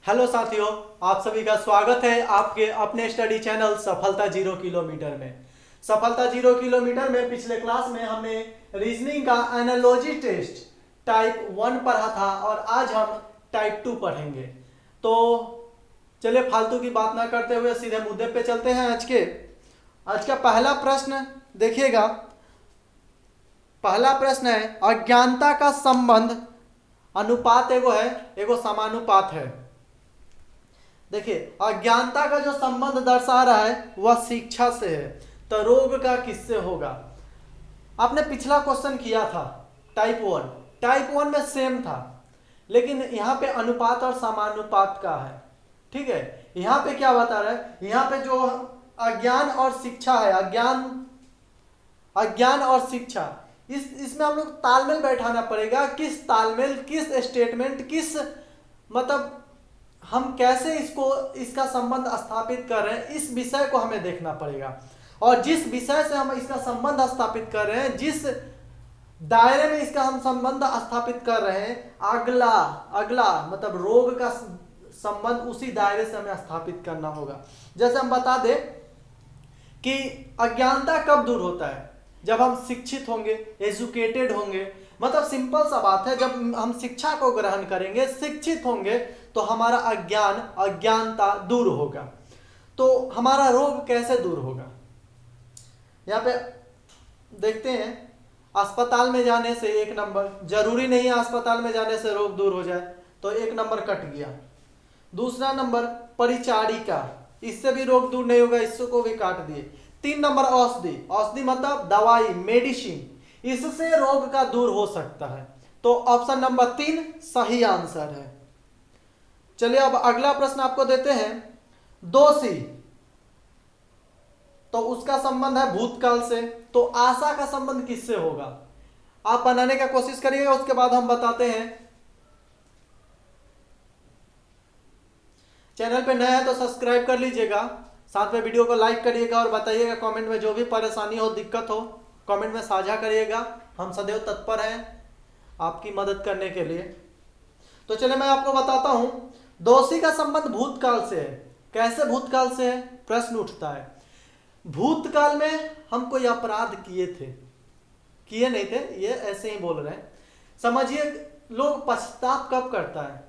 Hello साथियों, आप सभी का स्वागत है आपके अपने स्टडी चैनल सफलता 0 किलोमीटर में। सफलता 0 किलोमीटर में पिछले क्लास में हमने रीजनिंग का एनालॉजी टेस्ट टाइप 1 पढ़ा था और आज हम टाइप 2 पढ़ेंगे। तो चलिए फालतू की बात ना करते हुए सीधे मुद्दे पे चलते हैं। आज का पहला प्रश्न देखिएगा। पहला प्रश्न है, अज्ञानता का संबंध अनुपात एगो समानुपात है। देखिए, अज्ञानता का जो संबंध दर्शा रहा है वह शिक्षा से है, तो रोग का किससे होगा। आपने पिछला क्वेश्चन किया था टाइप 1 में सेम था, लेकिन यहाँ पे अनुपात और समानुपात का है। ठीक है, यहाँ पे क्या बता रहा है, यहाँ पे जो अज्ञान और शिक्षा है, अज्ञान और शिक्षा, इसमें हम लोग तालमेल बैठाना पड़ेगा। किस तालमेल, किस स्टेटमेंट, किस मतलब हम कैसे इसका संबंध स्थापित कर रहे हैं, इस विषय को हमें देखना पड़ेगा। और जिस विषय से हम इसका संबंध स्थापित कर रहे हैं, जिस दायरे में इसका हम संबंध स्थापित कर रहे हैं, अगला मतलब रोग का संबंध उसी दायरे से हमें स्थापित करना होगा। जैसे हम बता दें कि अज्ञानता कब दूर होता है, जब हम शिक्षित होंगे, एजुकेटेड होंगे। मतलब सिंपल सा बात है, जब हम शिक्षा को ग्रहण करेंगे, शिक्षित होंगे, तो हमारा अज्ञानता दूर होगा। तो हमारा रोग कैसे दूर होगा, यहाँ पे देखते हैं। अस्पताल में जाने से 1 नंबर, जरूरी नहीं है अस्पताल में जाने से रोग दूर हो जाए, तो 1 नंबर कट गया। दूसरा नंबर परिचारिका, इससे भी रोग दूर नहीं होगा, इसको भी काट दिए। 3 नंबर औषधि मतलब दवाई, मेडिसिन, इससे रोग का दूर हो सकता है। तो ऑप्शन नंबर 3 सही आंसर है। चलिए अब अगला प्रश्न आपको देते हैं। दोषी, तो उसका संबंध है भूतकाल से, तो आशा का संबंध किससे होगा, आप बनाने का कोशिश करिएगा, उसके बाद हम बताते हैं। चैनल पे नया है तो सब्सक्राइब कर लीजिएगा, साथ में वीडियो को लाइक करिएगा और बताइएगा कमेंट में जो भी परेशानी हो, दिक्कत हो, कमेंट में साझा करिएगा। हम सदैव तत्पर हैं आपकी मदद करने के लिए। तो चलिए मैं आपको बताता हूं, दोषी का संबंध भूतकाल से है। कैसे भूतकाल से है, प्रश्न उठता है। भूतकाल में हम कोई अपराध किए नहीं थे, ये ऐसे ही बोल रहे हैं। समझिए, लोग पश्चाताप कब करता है,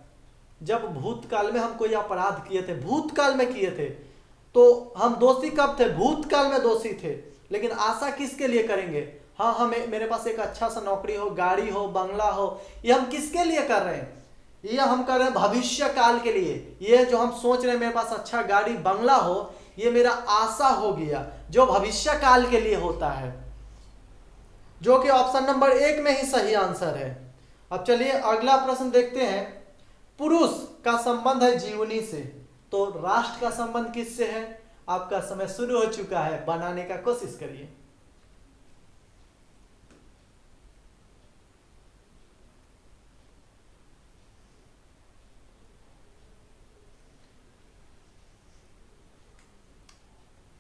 जब भूतकाल में हम कोई अपराध किए थे, भूतकाल में किए थे, तो हम दोषी कब थे, भूतकाल में दोषी थे। लेकिन आशा किसके लिए करेंगे, हाँ हमें, मेरे पास एक अच्छा सा नौकरी हो, गाड़ी हो, बंगला हो, ये हम किसके लिए कर रहे हैं, ये हम कर रहे हैं भविष्य काल के लिए। ये जो हम सोच रहे हैं मेरे पास अच्छा गाड़ी बंगला हो, ये मेरा आशा हो गया, जो भविष्य काल के लिए होता है, जो कि ऑप्शन नंबर 1 में ही सही आंसर है। अब चलिए अगला प्रश्न देखते हैं। पुरुष का संबंध है जीवनी से, तो राष्ट्र का संबंध किससे है। आपका समय शुरू हो चुका है, बनाने का कोशिश करिए।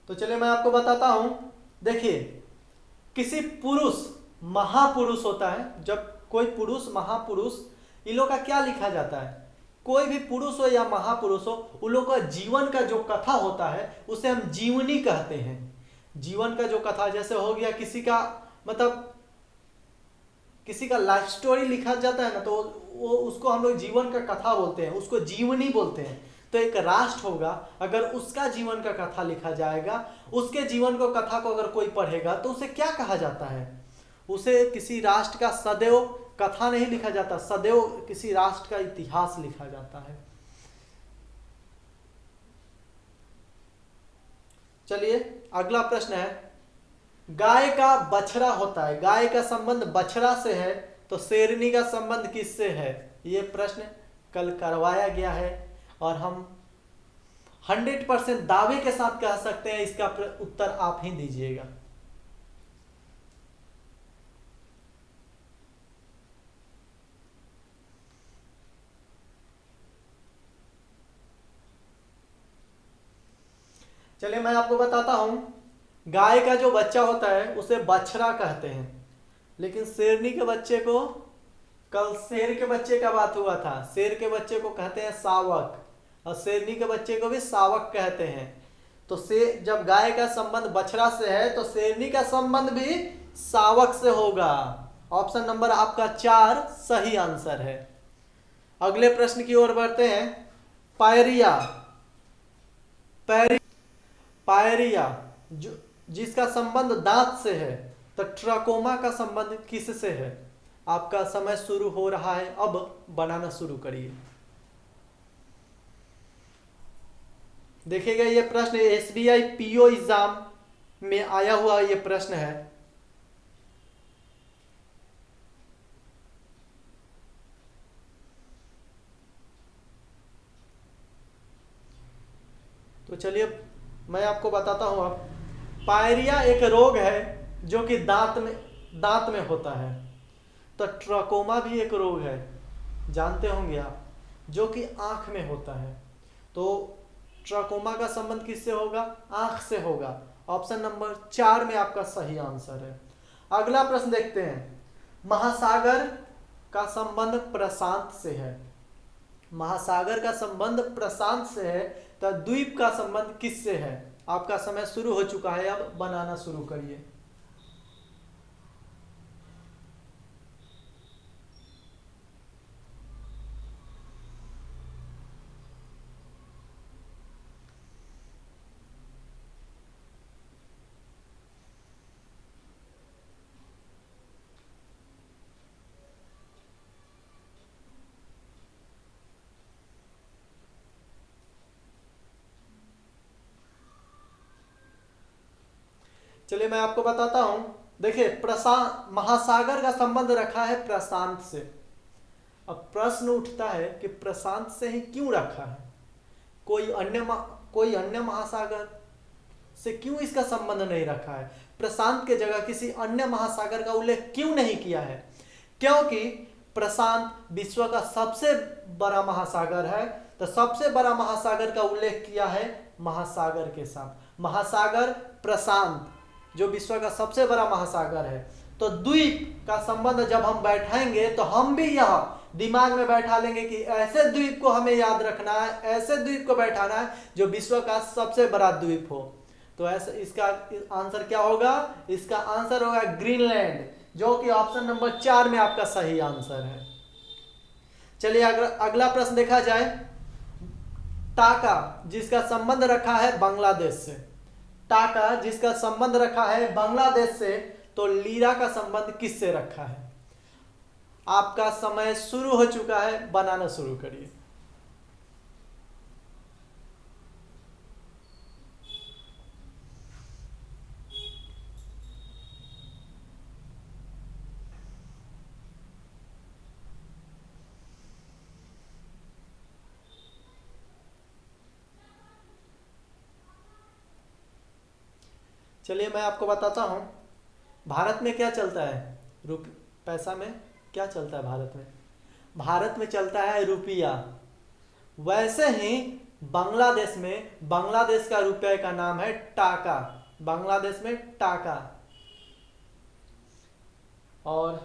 तो चलिए मैं आपको बताता हूं। देखिए, किसी पुरुष, महापुरुष होता है, जब कोई पुरुष, महापुरुष, इन लोग का क्या लिखा जाता है, कोई भी पुरुष हो या महापुरुष हो, उन लोग का जीवन का जो कथा होता है उसे हम जीवनी कहते हैं। जीवन का जो कथा, जैसे हो गया किसी का, मतलब किसी का लाइफ स्टोरी लिखा जाता है ना, तो वो उसको हम लोग जीवन का कथा बोलते हैं, उसको जीवनी बोलते हैं। तो एक राष्ट्र होगा, अगर उसका जीवन का कथा लिखा जाएगा, उसके जीवन को कथा को अगर कोई पढ़ेगा, तो उसे क्या कहा जाता है, उसे किसी राष्ट्र का सदैव कथा नहीं लिखा जाता, सदैव किसी राष्ट्र का इतिहास लिखा जाता है। चलिए अगला प्रश्न है। गाय का बछड़ा होता है, गाय का संबंध बछड़ा से है, तो शेरनी का संबंध किससे है। ये प्रश्न कल करवाया गया है और हम 100% दावे के साथ कह सकते हैं, इसका उत्तर आप ही दीजिएगा। चलिए मैं आपको बताता हूं। गाय का जो बच्चा होता है उसे बछड़ा कहते हैं, लेकिन शेरनी के बच्चे को, कल शेर के बच्चे का बात हुआ था, शेर के बच्चे को कहते हैं शावक, और शेरनी के बच्चे को भी शावक कहते हैं। तो से जब गाय का संबंध बछड़ा से है तो शेरनी का संबंध भी शावक से होगा। ऑप्शन नंबर आपका 4 सही आंसर है। अगले प्रश्न की ओर बढ़ते हैं। पायरिया, पायरिया जो जिसका संबंध दांत से है, तो ट्राकोमा का संबंध किससे है? आपका समय शुरू हो रहा है, अब बनाना शुरू करिए। देखिएगा ये प्रश्न एसबीआई पीओ एग्जाम में आया हुआ ये प्रश्न है। तो चलिए मैं आपको बताता हूं। अब पायरिया एक रोग है जो कि दांत में होता है। तो ट्राकोमा भी एक रोग है, जानते होंगे आप, जो कि आंख में होता है। तो ट्राकोमा का संबंध किससे होगा? आंख से होगा। ऑप्शन नंबर 4 में आपका सही आंसर है। अगला प्रश्न देखते हैं। महासागर का संबंध प्रशांत से है। महासागर का संबंध प्रशांत से है, तो द्वीप का संबंध किससे है? आपका समय शुरू हो चुका है, अब बनाना शुरू करिए। चलिए मैं आपको बताता हूं। देखिए प्रशांत, महासागर का संबंध रखा है प्रशांत से। अब प्रश्न उठता है कि प्रशांत से ही क्यों रखा है? कोई अन्य महासागर से क्यों इसका संबंध नहीं रखा है? प्रशांत के जगह किसी अन्य महासागर का उल्लेख क्यों नहीं किया है? क्योंकि प्रशांत विश्व का सबसे बड़ा महासागर है, तो सबसे बड़ा महासागर का उल्लेख किया है महासागर के साथ। महासागर प्रशांत जो विश्व का सबसे बड़ा महासागर है, तो द्वीप का संबंध जब हम बैठाएंगे तो हम भी यह दिमाग में बैठा लेंगे कि ऐसे द्वीप को हमें याद रखना है, ऐसे द्वीप को बैठाना है जो विश्व का सबसे बड़ा द्वीप हो। तो ऐसे इसका आंसर क्या होगा? इसका आंसर होगा ग्रीनलैंड, जो कि ऑप्शन नंबर 4 में आपका सही आंसर है। चलिए अगला प्रश्न देखा जाए। टाका जिसका संबंध रखा है बांग्लादेश से, टाका जिसका संबंध रखा है बांग्लादेश से, तो लीरा का संबंध किससे रखा है? आपका समय शुरू हो चुका है, बनाना शुरू करिए। चलिए मैं आपको बताता हूं। भारत में क्या चलता है? पैसा में क्या चलता है भारत में? भारत में चलता है रुपया। वैसे ही बांग्लादेश में, बांग्लादेश का रुपये का नाम है टाका। बांग्लादेश में टाका। और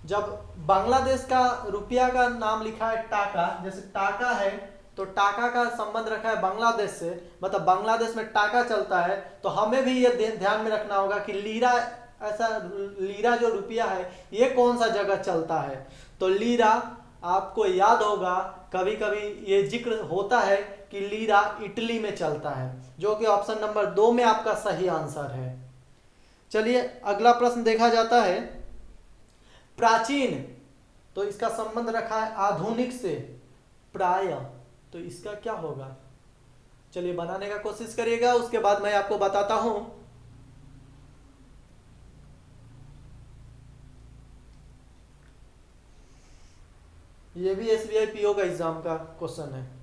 जब बांग्लादेश का रुपया का नाम लिखा है टाका, जैसे टाका है तो टाका का संबंध रखा है बांग्लादेश से, मतलब बांग्लादेश में टाका चलता है, तो हमें भी ये ध्यान में रखना होगा कि लीरा, ऐसा लीरा जो रुपया है ये कौन सा जगह चलता है। तो लीरा आपको याद होगा, कभी कभी ये जिक्र होता है कि लीरा इटली में चलता है, जो कि ऑप्शन नंबर 2 में आपका सही आंसर है। चलिए अगला प्रश्न देखा जाता है। प्राचीन, तो इसका संबंध रखा है आधुनिक से, प्राय, तो इसका क्या होगा? चलिए बनाने का कोशिश करिएगा, उसके बाद मैं आपको बताता हूं। ये भी एसबीआई पीओ का एग्जाम का क्वेश्चन है।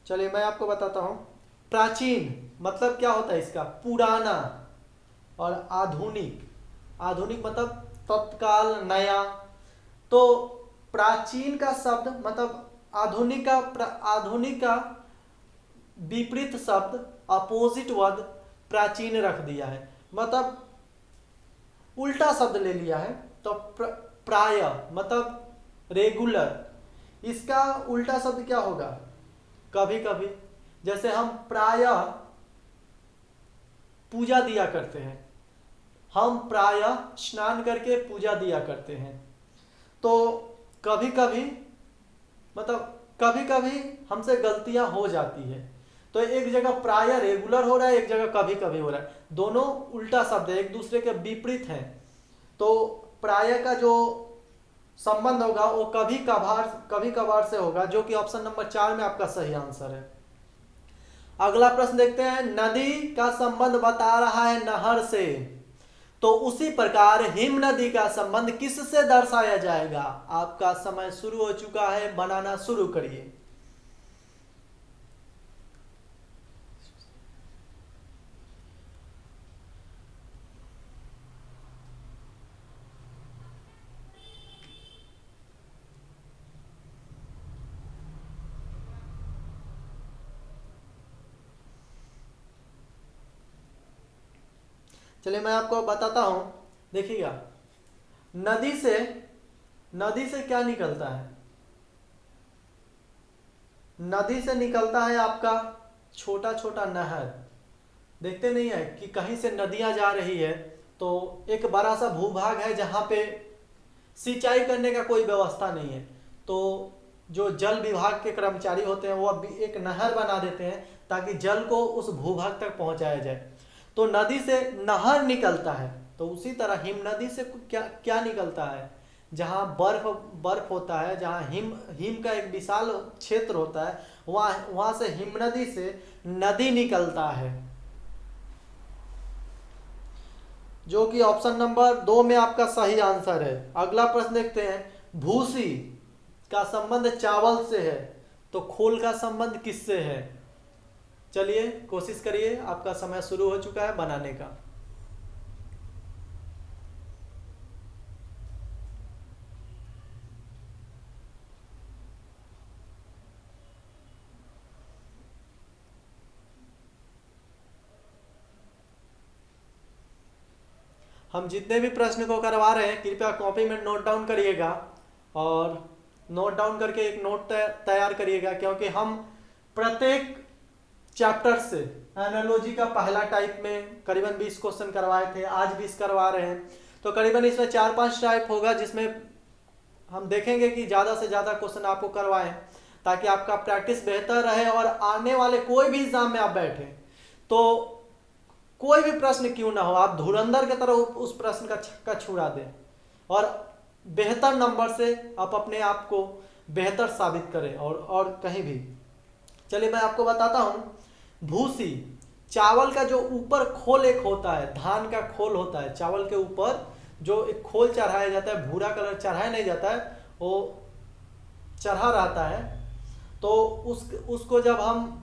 चलिए मैं आपको बताता हूं। प्राचीन मतलब क्या होता है इसका? पुराना। और आधुनिक, आधुनिक मतलब तत्काल, नया। तो प्राचीन का शब्द मतलब आधुनिक का विपरीत शब्द अपोजिट वर्ड प्राचीन रख दिया है, मतलब उल्टा शब्द ले लिया है। तो प्राय मतलब रेगुलर, इसका उल्टा शब्द क्या होगा? कभी कभी। जैसे हम प्रायः पूजा दिया करते हैं, हम प्रायः स्नान करके पूजा दिया करते हैं। तो कभी कभी मतलब कभी कभी हमसे गलतियां हो जाती है। तो एक जगह प्रायः रेगुलर हो रहा है, एक जगह कभी कभी हो रहा है, दोनों उल्टा शब्द है, एक दूसरे के विपरीत हैं। तो प्रायः का जो संबंध होगा वो कभी कभार से होगा, जो कि ऑप्शन नंबर 4 में आपका सही आंसर है। अगला प्रश्न देखते हैं, नदी का संबंध बता रहा है नहर से, तो उसी प्रकार हिम नदी का संबंध किससे दर्शाया जाएगा? आपका समय शुरू हो चुका है, बनाना शुरू करिए। चलिए मैं आपको बताता हूं, देखिएगा। नदी से क्या निकलता है? नदी से निकलता है आपका छोटा छोटा नहर। देखते नहीं है कि कहीं से नदियां जा रही है, तो एक बड़ा सा भूभाग है जहां पे सिंचाई करने का कोई व्यवस्था नहीं है, तो जो जल विभाग के कर्मचारी होते हैं वो अब एक नहर बना देते हैं ताकि जल को उस भूभाग तक पहुंचाया जाए। तो नदी से नहर निकलता है, तो उसी तरह हिम नदी से क्या क्या निकलता है? जहाँ बर्फ होता है, जहाँ हिम का एक विशाल क्षेत्र होता है, वहाँ से हिम नदी से नदी निकलता है, जो कि ऑप्शन नंबर 2 में आपका सही आंसर है। अगला प्रश्न देखते हैं, भूसी का संबंध चावल से है, तो खोल का संबंध किससे है? चलिए कोशिश करिए, आपका समय शुरू हो चुका है बनाने का। हम जितने भी प्रश्न को करवा रहे हैं कृपया कॉपी में नोट डाउन करिएगा, और नोट डाउन करके एक नोट तैयार करिएगा, क्योंकि हम प्रत्येक चैप्टर से एनालॉजी का पहला टाइप में करीबन 20 क्वेश्चन करवाए थे, आज 20 करवा रहे हैं। तो करीबन इसमें 4-5 टाइप होगा, जिसमें हम देखेंगे कि ज़्यादा से ज़्यादा क्वेश्चन आपको करवाएं, ताकि आपका प्रैक्टिस बेहतर रहे और आने वाले कोई भी एग्जाम में आप बैठे तो कोई भी प्रश्न क्यों ना हो, आप धुरंधर की तरह उस प्रश्न का छक्का छुड़ा दें और बेहतर नंबर से आप अपने आप को बेहतर साबित करें और कहीं भी। चलिए मैं आपको बताता हूं, भूसी चावल का जो ऊपर खोल एक होता है, धान का खोल होता है, चावल के ऊपर जो एक खोल चढ़ाया जाता है, भूरा कलर चढ़ाया नहीं जाता है, वो चढ़ा रहता है। तो उसको जब हम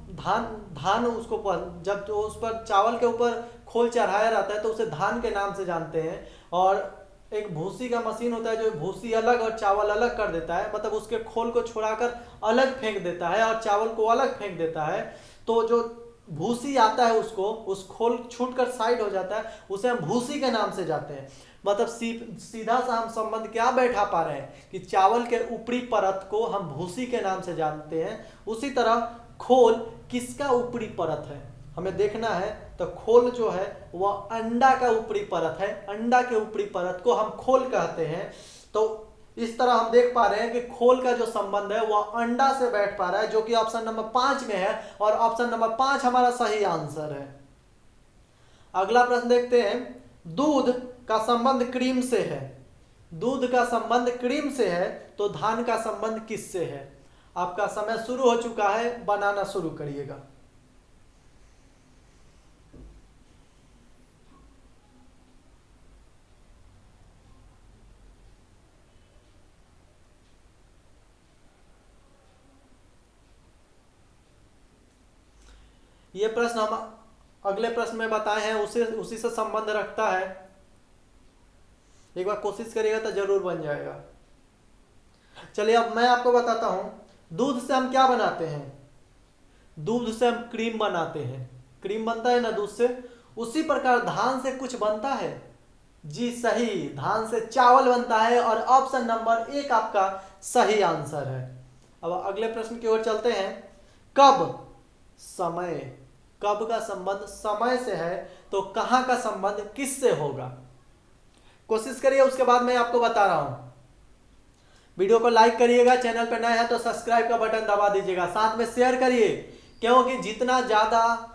धान उसको जब तो उस पर चावल के ऊपर खोल चढ़ाया रहता है तो उसे धान के नाम से जानते हैं। और एक भूसी का मशीन होता है जो भूसी अलग और चावल अलग कर देता है, मतलब उसके खोल को छुड़ाकर अलग फेंक देता है और चावल को अलग फेंक देता है। तो जो भूसी आता है उसको, उस खोल छूटकर साइड हो जाता है, उसे हम भूसी के नाम से जाते हैं। मतलब सीधा सा हम संबंध क्या बैठा पा रहे हैं कि चावल के ऊपरी परत को हम भूसी के नाम से जानते हैं। उसी तरह खोल किसका ऊपरी परत है हमें देखना है, तो खोल जो है वह अंडा का ऊपरी परत है, अंडा के ऊपरी परत को हम खोल कहते हैं। तो इस तरह हम देख पा रहे हैं कि खोल का जो संबंध है वह अंडा से बैठ पा रहा है, जो कि ऑप्शन नंबर 5 में है, और ऑप्शन नंबर 5 हमारा सही आंसर है। अगला प्रश्न देखते हैं, दूध का संबंध क्रीम से है, दूध का संबंध क्रीम से है, तो धान का संबंध किससे है? आपका समय शुरू हो चुका है, बनाना शुरू करिएगा। ये प्रश्न हम अगले प्रश्न में बताए हैं, उसी से संबंध रखता है। एक बार कोशिश करिएगा तो जरूर बन जाएगा। चलिए अब मैं आपको बताता हूं, दूध से हम क्या बनाते हैं? दूध से हम क्रीम बनाते हैं, क्रीम बनता है ना दूध से, उसी प्रकार धान से कुछ बनता है? जी सही, धान से चावल बनता है और ऑप्शन नंबर 1 आपका सही आंसर है। अब अगले प्रश्न की ओर चलते हैं। कब, समय, कब का संबंध समय से है, तो कहां का संबंध किससे होगा? कोशिश करिए, उसके बाद मैं आपको बता रहा हूं। वीडियो को लाइक करिएगा, चैनल पर नए हैं तो सब्सक्राइब का बटन दबा दीजिएगा, साथ में शेयर करिए, क्योंकि जितना ज्यादा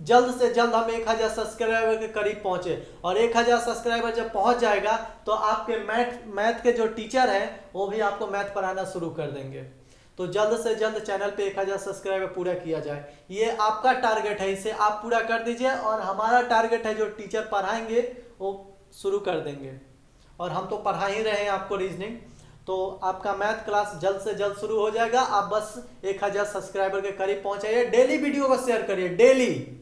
जल्द से जल्द हम 1000 सब्सक्राइबर के करीब पहुंचे, और 1000 सब्सक्राइबर जब पहुंच जाएगा तो आपके मैथ के जो टीचर हैं वो भी आपको मैथ पढ़ाना शुरू कर देंगे। तो जल्द से जल्द चैनल पे 1000 सब्सक्राइबर पूरा किया जाए, ये आपका टारगेट है, इसे आप पूरा कर दीजिए, और हमारा टारगेट है जो टीचर पढ़ाएंगे वो शुरू कर देंगे, और हम तो पढ़ा ही रहे हैं आपको रीजनिंग। तो आपका मैथ क्लास जल्द से जल्द शुरू हो जाएगा, आप बस 1000 सब्सक्राइबर के करीब पहुंचाइए। डेली वीडियो को शेयर करिए, डेली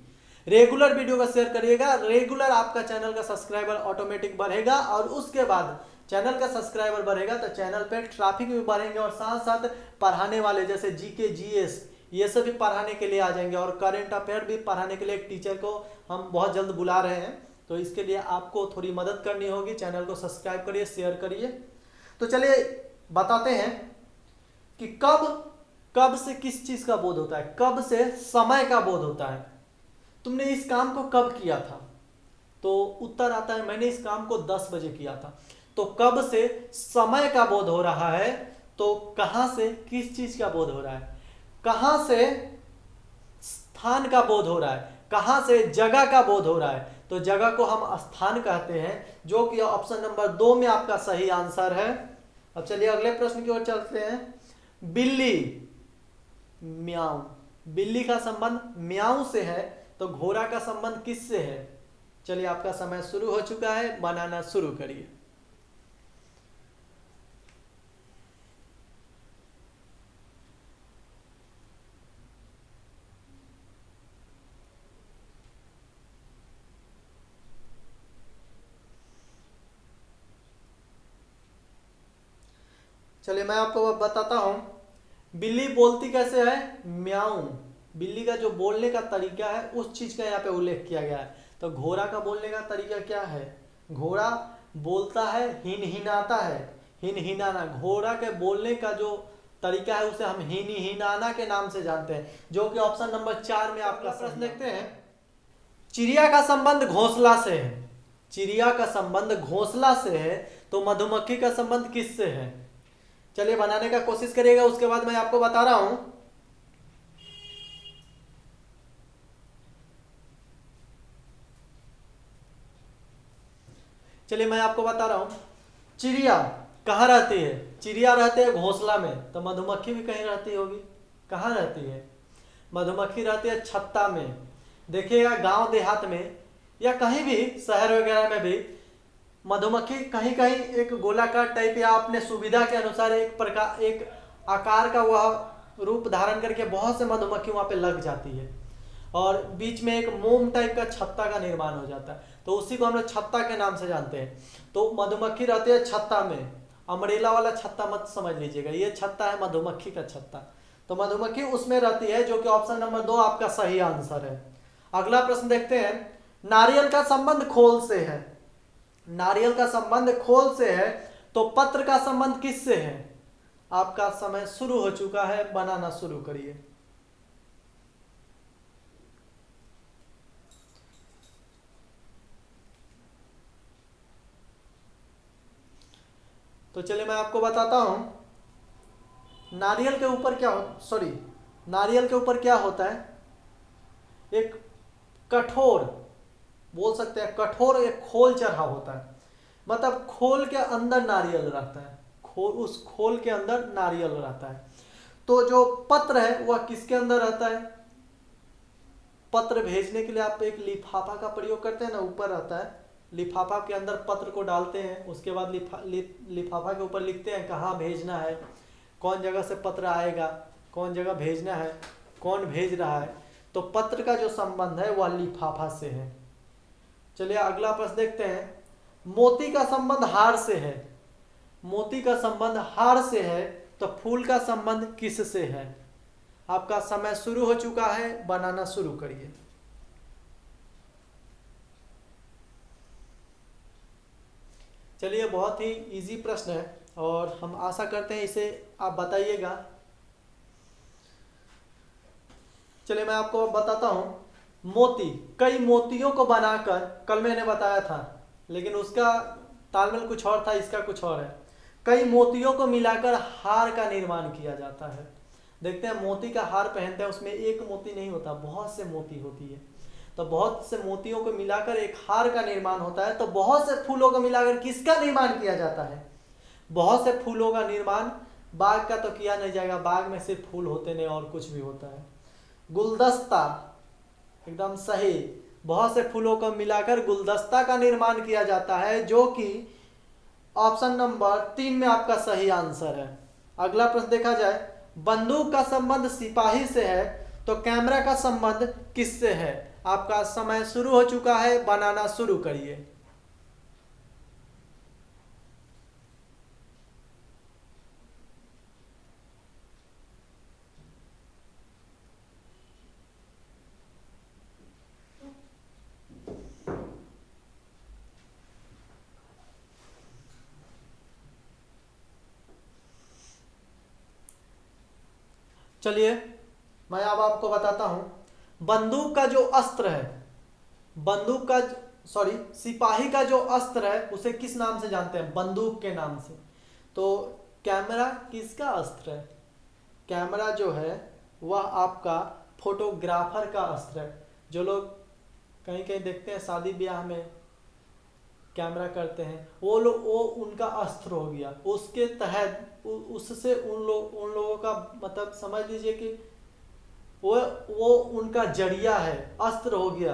रेगुलर वीडियो का शेयर करिएगा, रेगुलर आपका चैनल का सब्सक्राइबर ऑटोमेटिक बढ़ेगा, और उसके बाद चैनल का सब्सक्राइबर बढ़ेगा तो चैनल पे ट्रैफिक भी बढ़ेंगे, और साथ साथ पढ़ाने वाले जैसे जीके जीएस ये सब भी पढ़ाने के लिए आ जाएंगे, और करंट अफेयर भी पढ़ाने के लिए एक टीचर को हम बहुत जल्द बुला रहे हैं। तो इसके लिए आपको थोड़ी मदद करनी होगी, चैनल को सब्सक्राइब करिए, शेयर करिए। तो चलिए बताते हैं कि कब से किस चीज का बोध होता है, कब से समय का बोध होता है। तुमने इस काम को कब किया था? तो उत्तर आता है मैंने इस काम को 10 बजे किया था। तो कब से समय का बोध हो रहा है, तो कहां से किस चीज का बोध हो रहा है, कहां से स्थान का बोध हो रहा है, कहां से जगह का बोध हो रहा है, तो जगह को हम स्थान कहते हैं, जो कि ऑप्शन नंबर 2 में आपका सही आंसर है। अब चलिए अगले प्रश्न की ओर चलते हैं। बिल्ली, म्याऊ, बिल्ली का संबंध म्याऊ से है, तो घोड़ा का संबंध किससे है? चलिए आपका समय शुरू हो चुका है, बनाना शुरू करिए। चलिए मैं आपको बताता हूं। बिल्ली बोलती कैसे है? म्याऊ। बिल्ली का जो बोलने का तरीका है उस चीज का यहाँ पे उल्लेख किया गया है। तो घोड़ा का बोलने का तरीका क्या है? घोड़ा बोलता है हिनहिनाता है, हिनहिनाना। घोड़ा के बोलने का जो तरीका है उसे हम हिनहिनाना के नाम से जानते हैं, जो कि ऑप्शन नंबर 4 में आपका प्रश्न देखते हैं। चिड़िया का संबंध घोंसला से है, चिड़िया का संबंध घोंसला से है, तो मधुमक्खी का संबंध किससे है? चलिए बनाने का कोशिश करिएगा, उसके बाद मैं आपको बता रहा हूं। चलिए मैं आपको बता रहा हूं। चिड़िया कहाँ रहती है? चिड़िया रहती है घोंसला में, तो मधुमक्खी भी कहीं रहती होगी। कहाँ रहती है? मधुमक्खी रहती है छत्ता में। देखिएगा गांव देहात में या कहीं भी शहर वगैरह में भी मधुमक्खी कहीं कहीं एक गोलाकार टाइप या अपने सुविधा के अनुसार एक आकार का वह रूप धारण करके बहुत से मधुमक्खी वहां पे लग जाती है, और बीच में एक मोम टाइप का छत्ता का निर्माण हो जाता है, तो उसी को हम लोग छत्ता के नाम से जानते हैं। तो मधुमक्खी रहती है छत्ता में, अम्ब्रेला वाला छत्ता मत समझ लीजिएगा, ये छत्ता है मधुमक्खी का छत्ता। तो मधुमक्खी उसमें रहती है, जो कि ऑप्शन नंबर 2 आपका सही आंसर है। अगला प्रश्न देखते हैं। नारियल का संबंध खोल से है, नारियल का संबंध खोल से है, तो पत्र का संबंध किससे है? आपका समय शुरू हो चुका है, बनाना शुरू करिए। तो चलिए मैं आपको बताता हूं। नारियल के ऊपर क्या नारियल के ऊपर क्या होता है? एक कठोर, बोल सकते हैं कठोर, एक खोल चढ़ा होता है, मतलब खोल के अंदर नारियल रहता है, उस खोल के अंदर नारियल रहता है। तो जो पत्र है वह किसके अंदर रहता है? पत्र भेजने के लिए आप एक लिफाफा का प्रयोग करते हैं ना, ऊपर रहता है, लिफाफा के अंदर पत्र को डालते हैं, उसके बाद लिफाफा के ऊपर लिखते हैं कहाँ भेजना है, कौन जगह से पत्र आएगा, कौन जगह भेजना है, कौन भेज रहा है। तो पत्र का जो संबंध है वह लिफाफा से है। चलिए अगला प्रश्न देखते हैं। मोती का संबंध हार से है, मोती का संबंध हार से है, तो फूल का संबंध किस से है? आपका समय शुरू हो चुका है, बनाना शुरू करिए। चलिए, बहुत ही इजी प्रश्न है और हम आशा करते हैं इसे आप बताइएगा। चलिए मैं आपको बताता हूँ। मोती, कई मोतियों को बनाकर, कल मैंने बताया था लेकिन उसका तालमेल कुछ और था, इसका कुछ और है। कई मोतियों को मिलाकर हार का निर्माण किया जाता है। देखते हैं, मोती का हार पहनते हैं, उसमें एक मोती नहीं होता, बहुत से मोती होती है। तो बहुत से मोतियों को मिलाकर एक हार का निर्माण होता है। तो बहुत से फूलों को मिलाकर किसका निर्माण किया जाता है? बहुत से फूलों का निर्माण, बाग का तो किया नहीं जाएगा, बाग में सिर्फ फूल होते नहीं और कुछ भी होता है। गुलदस्ता, एकदम सही। बहुत से फूलों को मिलाकर गुलदस्ता का निर्माण किया जाता है, जो कि ऑप्शन नंबर 3 में आपका सही आंसर है। अगला प्रश्न देखा जाए। बंदूक का संबंध सिपाही से है तो कैमरा का संबंध किससे है? आपका समय शुरू हो चुका है, बनाना शुरू करिए। चलिए मैं अब आपको बताता हूं। बंदूक का जो अस्त्र है, बंदूक का, सॉरी, सिपाही का जो अस्त्र है उसे किस नाम से जानते हैं? बंदूक के नाम से। तो कैमरा किसका अस्त्र है? कैमरा जो है वह आपका फोटोग्राफर का अस्त्र है। जो लोग कहीं कहीं देखते हैं शादी ब्याह में कैमरा करते हैं, वो उनका अस्त्र हो गया। उसके तहत उससे उन लोगों का मतलब समझ लीजिए कि वो उनका जरिया है, अस्त्र हो गया।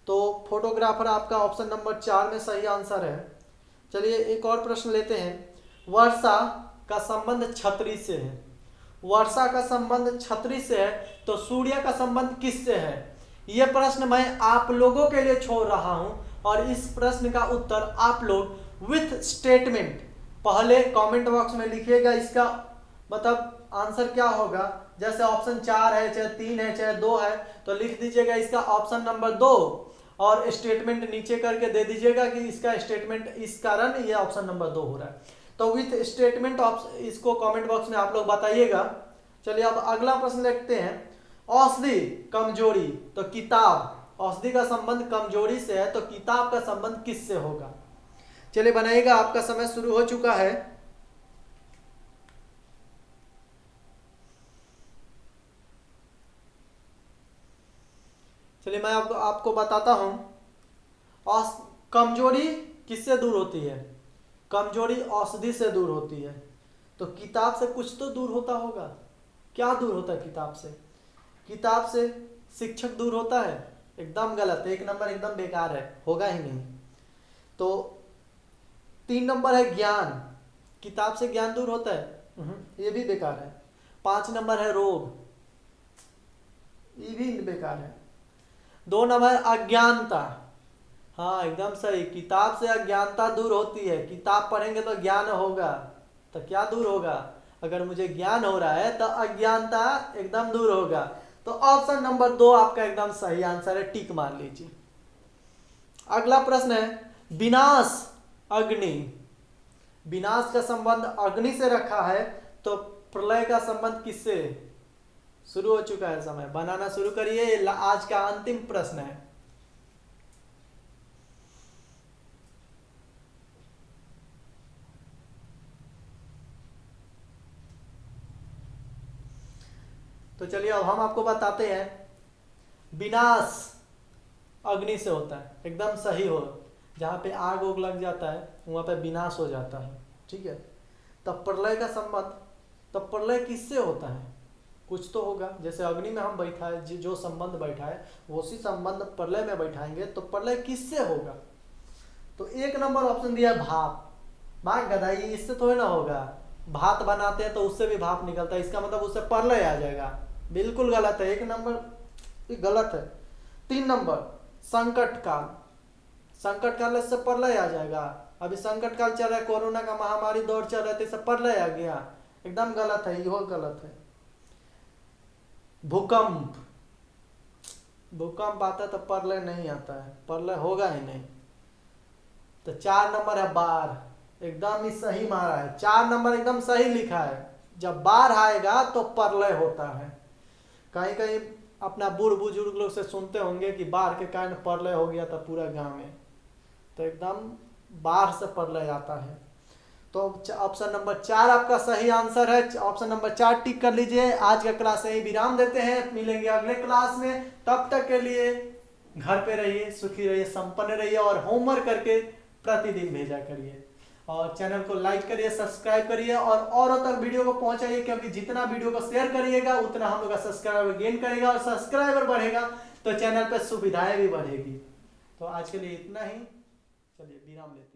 तो फोटोग्राफर आपका ऑप्शन नंबर 4 में सही आंसर है। चलिए एक और प्रश्न लेते हैं। वर्षा का संबंध छतरी से है। वर्षा का संबंध छतरी से है तो सूर्य का संबंध किससे है? यह प्रश्न मैं आप लोगों के लिए छोड़ रहा हूं और इस प्रश्न का उत्तर आप लोग विथ स्टेटमेंट पहले कमेंट बॉक्स में लिखिएगा। इसका मतलब आंसर क्या होगा? जैसे ऑप्शन 4 है, चाहे 3 है, चाहे 2 है, तो लिख दीजिएगा इसका ऑप्शन नंबर 2 और स्टेटमेंट नीचे करके दे दीजिएगा कि इसका स्टेटमेंट इस कारण ये ऑप्शन नंबर 2 हो रहा है। तो विथ स्टेटमेंट इसको कमेंट बॉक्स में आप लोग बताइएगा। चलिए अब अगला प्रश्न लिखते हैं। औषधि कमजोरी, तो किताब, औषधि का संबंध कमजोरी से है तो किताब का संबंध किससे होगा? चलिए बनाइएगा, आपका समय शुरू हो चुका है। चलिए मैं आपको बताता हूं। कमजोरी किससे दूर होती है? कमजोरी औषधि से दूर होती है। तो किताब से कुछ तो दूर होता होगा। क्या दूर होता है किताब से? किताब से शिक्षक दूर होता है? एकदम गलत है, 1 नंबर एकदम बेकार है, होगा ही नहीं। तो 3 नंबर है ज्ञान, किताब से ज्ञान दूर होता है? ये भी बेकार है। 5 नंबर है रोग, ये भी बेकार है। 2 नंबर अज्ञानता, हाँ एकदम सही, किताब से अज्ञानता दूर होती है। किताब पढ़ेंगे तो ज्ञान होगा, तो क्या दूर होगा? अगर मुझे ज्ञान हो रहा है तो अज्ञानता एकदम दूर होगा। तो ऑप्शन नंबर 2 आपका एकदम सही आंसर है, टिक मार लीजिए। अगला प्रश्न है विनाश अग्नि, विनाश का संबंध अग्नि से रखा है तो प्रलय का संबंध किससे? शुरू हो चुका है समय, बनाना शुरू करिए, आज का अंतिम प्रश्न है। तो चलिए अब हम आपको बताते हैं। विनाश अग्नि से होता है, एकदम सही हो। जहां पे आग उग लग जाता है वहां पे विनाश हो जाता है, ठीक है। तब प्रलय का संबंध, तब प्रलय किससे होता है? कुछ तो होगा। जैसे अग्नि में हम बैठा है, जो संबंध बैठा है उसी संबंध प्रलय में बैठाएंगे तो प्रलय किससे होगा? तो 1 नंबर ऑप्शन दिया भाप। भाग गदाई, इससे थोड़ी ना होगा। भात बनाते हैं तो उससे भी भाप निकलता है, इसका मतलब उससे प्रलय आ जाएगा। बिल्कुल गलत है, 1 नंबर गलत है। 3 नंबर संकट काल, संकट काल से प्रलय आ जाएगा। अभी संकट काल चल रहा है, कोरोना का महामारी दौर चल रहा है, तो इससे प्रलय आ गया, एकदम गलत है, यह गलत है। भूकंप, भूकंप आता तो प्रलय नहीं आता है, प्रलय होगा ही नहीं। तो 4 नंबर है बाढ़, एकदम ही सही मारा है, 4 नंबर एकदम सही लिखा है। जब बाढ़ आएगा तो प्रलय होता है। कहीं कहीं अपना बूढ़ बुजुर्ग लोग से सुनते होंगे कि बाढ़ के कारण प्रलय हो गया था पूरा गांव में, तो एकदम बाढ़ से प्रलय आता है। तो ऑप्शन नंबर 4 आपका सही आंसर है। ऑप्शन नंबर 4 टिक कर लीजिए। आज का क्लास यही विराम देते हैं, मिलेंगे अगले क्लास में। तब तक के लिए घर पे रहिए, सुखी रहिए, संपन्न रहिए और होमवर्क करके प्रतिदिन भेजा करिए। और चैनल को लाइक करिए, सब्सक्राइब करिए और औरों तक वीडियो को पहुंचाइए, क्योंकि जितना वीडियो को शेयर करिएगा उतना हम लोग का सब्सक्राइबर गेन करेगा, और सब्सक्राइबर बढ़ेगा तो चैनल पर सुविधाएं भी बढ़ेगी। तो आज के लिए इतना ही, चलिए विराम लेते हैं।